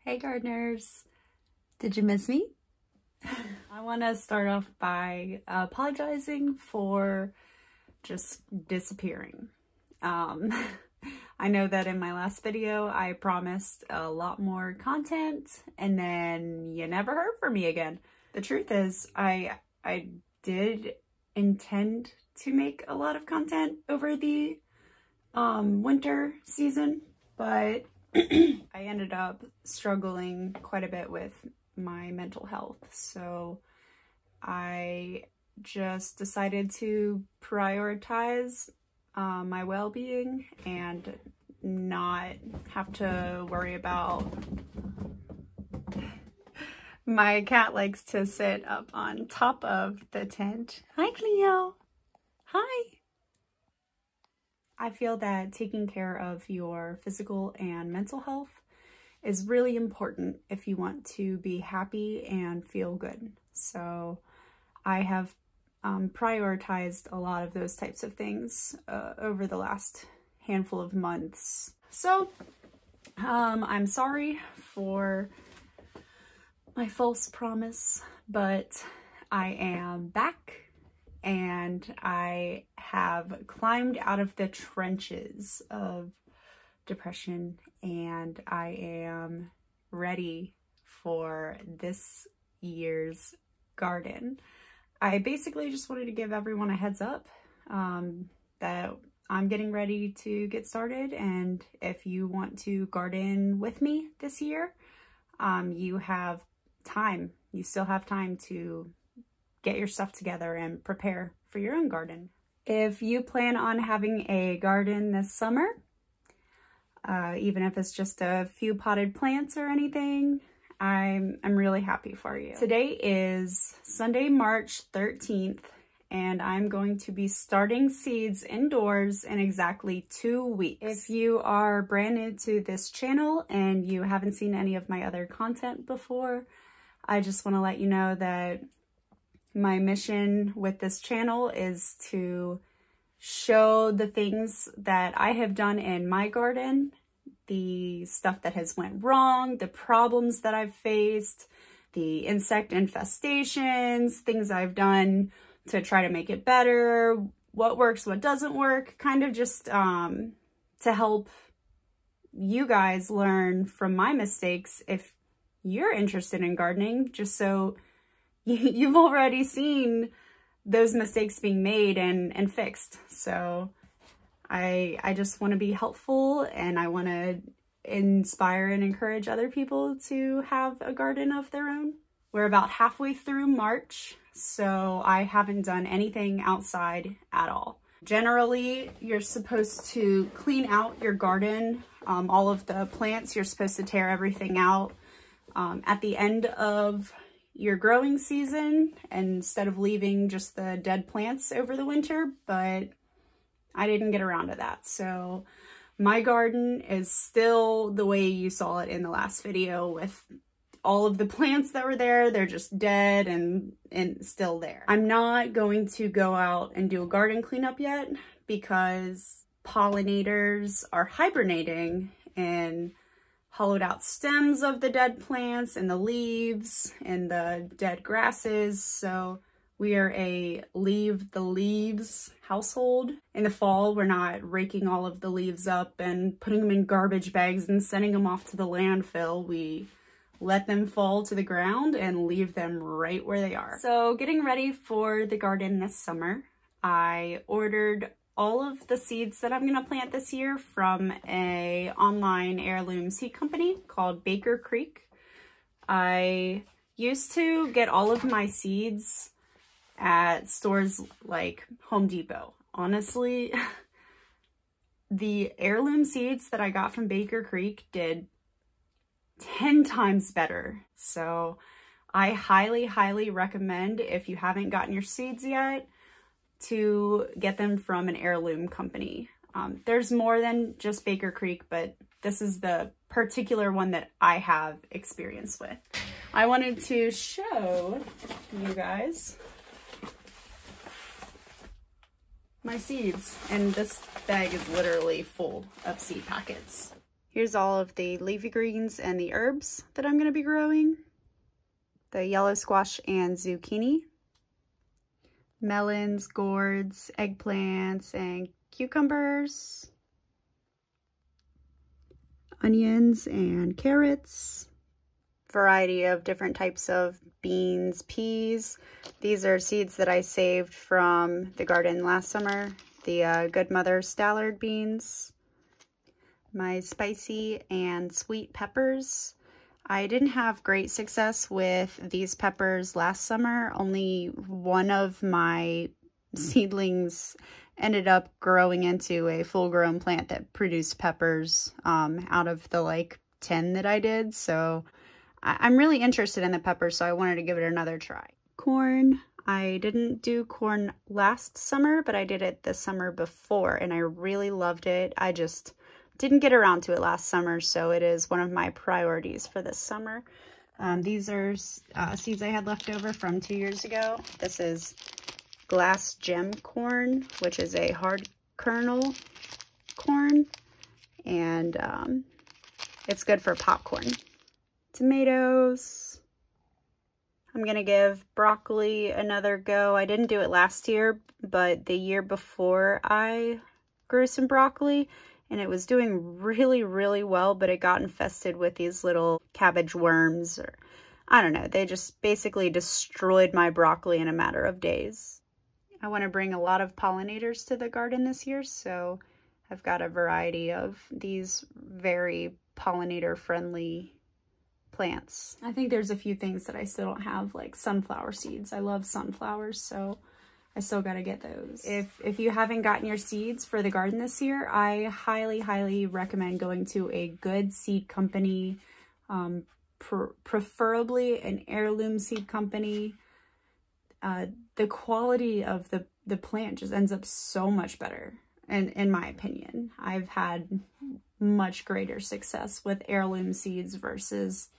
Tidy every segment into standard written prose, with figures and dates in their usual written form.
Hey gardeners, did you miss me? I want to start off by apologizing for just disappearing. I know that in my last video I promised a lot more content and then you never heard from me again. The truth is I did intend to make a lot of content over the winter season, but I ended up struggling quite a bit with my mental health, so I just decided to prioritize my well-being and not have to worry about... My cat likes to sit up on top of the tent. Hi, Cleo. Hi. I feel that taking care of your physical and mental health is really important if you want to be happy and feel good. So I have prioritized a lot of those types of things over the last handful of months. So I'm sorry for my false promise, but I am back. And I have climbed out of the trenches of depression and I am ready for this year's garden. I basically just wanted to give everyone a heads up that I'm getting ready to get started, and if you want to garden with me this year, you have time. You still have time to get your stuff together and prepare for your own garden. If you plan on having a garden this summer, even if it's just a few potted plants or anything, I'm really happy for you. Today is Sunday, March 13th, and I'm going to be starting seeds indoors in exactly 2 weeks. If you are brand new to this channel and you haven't seen any of my other content before, I just want to let you know that my mission with this channel is to show the things that I have done in my garden, the stuff that has went wrong, the problems that I've faced, the insect infestations, things I've done to try to make it better, what works, what doesn't work, kind of just to help you guys learn from my mistakes if you're interested in gardening, just so you've already seen those mistakes being made and fixed. So I just want to be helpful, and I want to inspire and encourage other people to have a garden of their own. We're about halfway through March, so I haven't done anything outside at all. Generally, you're supposed to clean out your garden, all of the plants. You're supposed to tear everything out at the end of your growing season instead of leaving just the dead plants over the winter, but I didn't get around to that. So my garden is still the way you saw it in the last video, with all of the plants that were there. They're just dead and still there. I'm not going to go out and do a garden cleanup yet because pollinators are hibernating in hollowed out stems of the dead plants and the leaves and the dead grasses. So we are a leave the leaves household. In the fall, we're not raking all of the leaves up and putting them in garbage bags and sending them off to the landfill. We let them fall to the ground and leave them right where they are. So getting ready for the garden this summer, I ordered all of the seeds that I'm gonna plant this year from a online heirloom seed company called Baker Creek. I used to get all of my seeds at stores like Home Depot. Honestly, the heirloom seeds that I got from Baker Creek did 10 times better. So I highly, highly recommend, if you haven't gotten your seeds yet, to get them from an heirloom company. There's more than just Baker Creek, but this is the particular one that I have experience with. I wanted to show you guys my seeds, and this bag is literally full of seed packets. Here's all of the leafy greens and the herbs that I'm going to be growing. The yellow squash and zucchini, melons, gourds, eggplants, and cucumbers, onions and carrots, variety of different types of beans, peas. These are seeds that I saved from the garden last summer, the Good Mother Stallard beans, my spicy and sweet peppers. I didn't have great success with these peppers last summer. Only one of my seedlings ended up growing into a full-grown plant that produced peppers out of the like 10 that I did. So I'm really interested in the peppers, so I wanted to give it another try. Corn. I didn't do corn last summer, but I did it the summer before, and I really loved it. I just didn't get around to it last summer, so it is one of my priorities for this summer. These are seeds I had left over from 2 years ago. This is glass gem corn, which is a hard kernel corn, and it's good for popcorn. Tomatoes. I'm gonna give broccoli another go. I didn't do it last year, but the year before I grew some broccoli, and it was doing really, really well, but it got infested with these little cabbage worms, or I don't know. They just basically destroyed my broccoli in a matter of days. I want to bring a lot of pollinators to the garden this year, so I've got a variety of these very pollinator-friendly plants. I think there's a few things that I still don't have, like sunflower seeds. I love sunflowers, so I still got to get those. If you haven't gotten your seeds for the garden this year, I highly, highly recommend going to a good seed company, preferably an heirloom seed company. The quality of the plant just ends up so much better, and in my opinion. I've had much greater success with heirloom seeds versus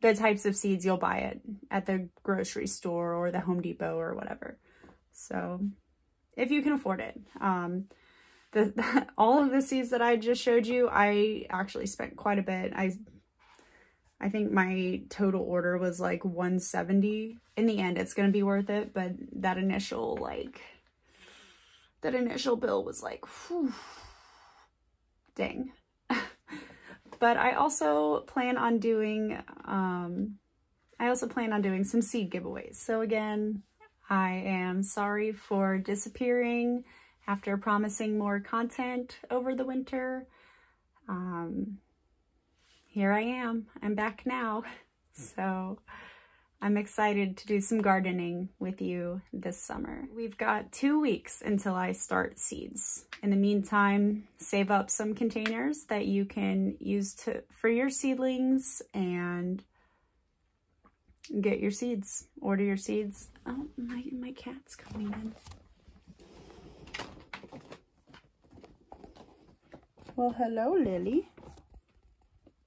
the types of seeds you'll buy at the grocery store or the Home Depot or whatever. So if you can afford it. All of the seeds that I just showed you, I actually spent quite a bit. I think my total order was like $170. In the end, it's going to be worth it, but that initial bill was like, whew, dang. But I also plan on doing some seed giveaways. So again, I am sorry for disappearing after promising more content over the winter. Here I am. I'm back now. So I'm excited to do some gardening with you this summer. We've got 2 weeks until I start seeds. In the meantime, save up some containers that you can use for your seedlings and get your seeds. Order your seeds. Oh, my cat's coming in. Well, hello, Lily.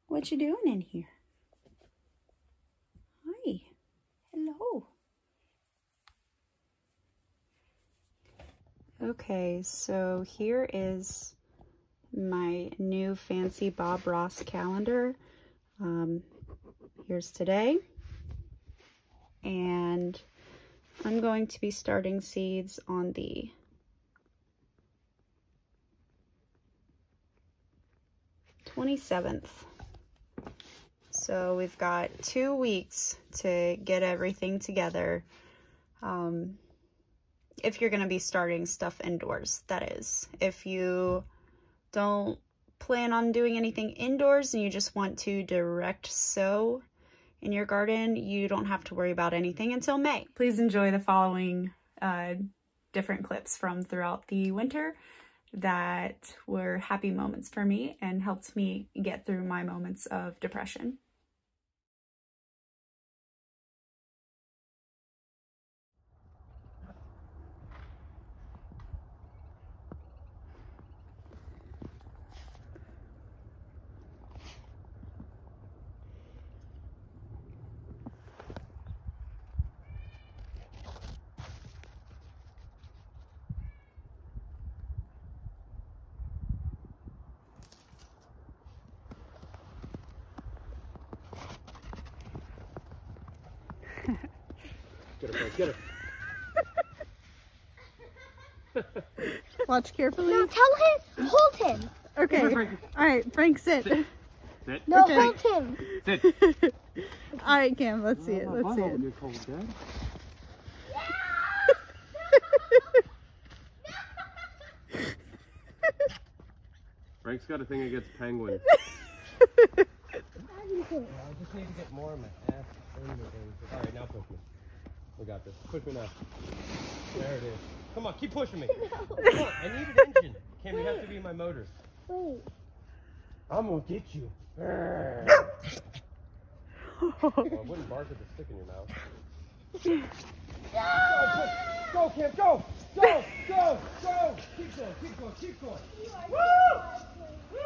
What you doing in here? Hi. Hello. Okay, so here is my new fancy Bob Ross calendar. Here's today. And I'm going to be starting seeds on the 27th. So we've got 2 weeks to get everything together. If you're going to be starting stuff indoors, that is. If you don't plan on doing anything indoors and you just want to direct sow in your garden, you don't have to worry about anything until May. Please enjoy the following different clips from throughout the winter that were happy moments for me and helped me get through my moments of depression. Get her, Frank. Get her. Watch carefully. No, tell him. Hold him. Okay. All right, Frank, sit. Sit. No, Okay. hold him. Sit. All right, Cam, let's see it. Let's see it. Frank's got a thing against penguins. I just need to get more of my ass into things. Alright, now push me. We got this. Push me now. There it is. Come on, keep pushing me. Come on, I need an engine. Cam, you have to be my motor. Wait. I'm gonna get you. Well, I wouldn't bark with the stick in your mouth. Go, Cam, go! Go! Go! Go! Keep going, keep going, keep going. Woo! Woo!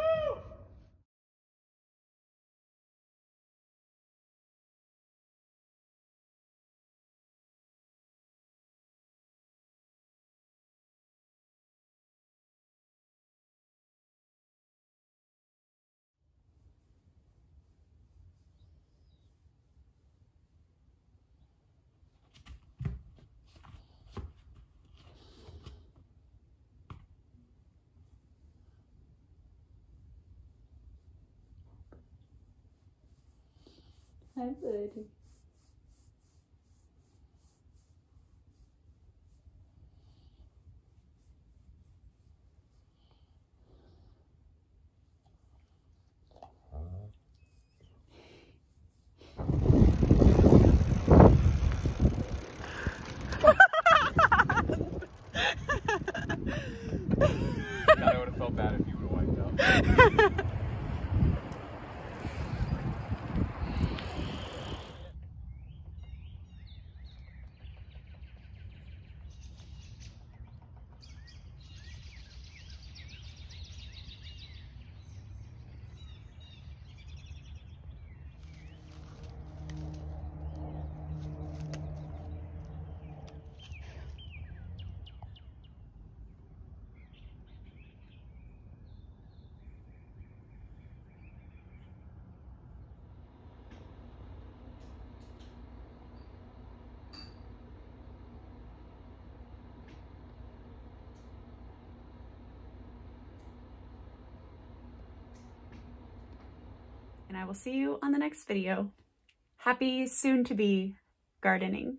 Hi, buddy. God, I would have felt bad if you would have wiped out. And I will see you on the next video. Happy soon-to-be gardening.